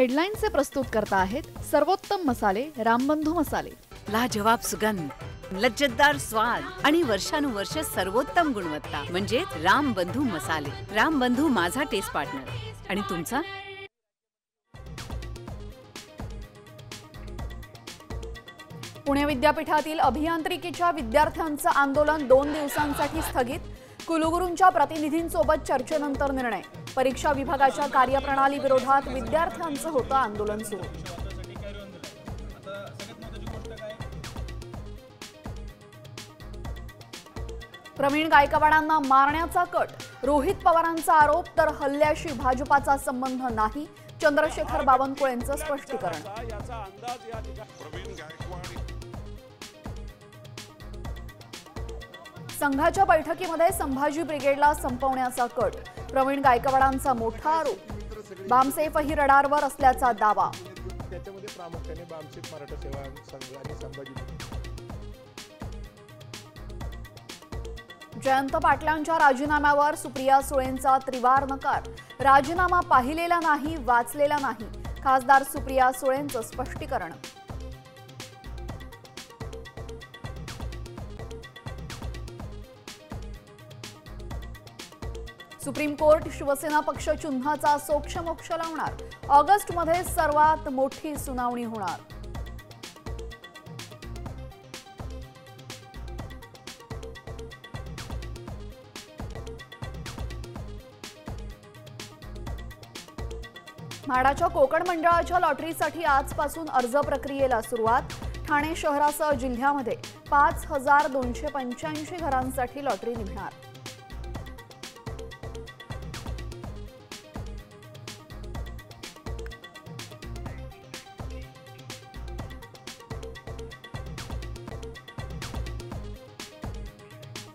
हेडलाईनचे प्रस्तुत करता आहेत सर्वोत्तम मसाले रामबंधू मसाले। लाजवाब सुगंध, लज्जतदार स्वाद आणि वर्षानुवर्ष सर्वोत्तम गुणवत्ता म्हणजे रामबंधू मसाले। रामबंधू माझा टेस्ट पार्टनर। आणि तुमचा? पुणे विद्यापीठातील अभियांत्रिकीच्या विद्यार्थ्यांचं आंदोलन 2 दिवसांसाठी स्थगित। कुलगुरूंच्या प्रतिनिधींसोबत चर्चेनंतर निर्णय। परीक्षा विभागाच्या कार्यप्रणाली विरोधात विद्यार्थ्यांचं होतं आंदोलन सुरू। प्रवीण गायकवाडांना मारण्याचा कट। रोहित पवारांचा आरोप तर हल्ल्याशी भाजपाचा संबंध नाही। चंद्रशेखर बावनकुळेंचं स्पष्टीकरण। संघाच्या बैठकीमध्ये संभाजी ब्रिगेडला संपवण्याचा कट। प्रवीण गायकवाडांचा मोठा आरोप। बामसेफही रडारवर असल्याचा दावा। त्याच्यामध्ये प्रामुख्याने बामसेफ मराठा सेवा संघ आणि संभाजी। जयंत पाटलांच्या राजीनाम्यावर सुप्रिया सुळेंचा त्रिवार नकार। राजीनामा पाहिलेला नाही, वाचलेला नाही। खासदार सुप्रिया सुळेंचं स्पष्टीकरण। सुप्रीम कोर्ट शिवसेना पक्ष चिन्हाचा सोक्षमोक्ष लावणार। ऑगस्टमध्ये सर्वात मोठी सुनावणी होणार। म्हाडाच्या कोकण मंडळाच्या लॉटरीसाठी आजपासून अर्ज प्रक्रियेला सुरुवात। ठाणे शहरासह जिल्ह्यामध्ये 5285 घरांसाठी लॉटरी निघणार।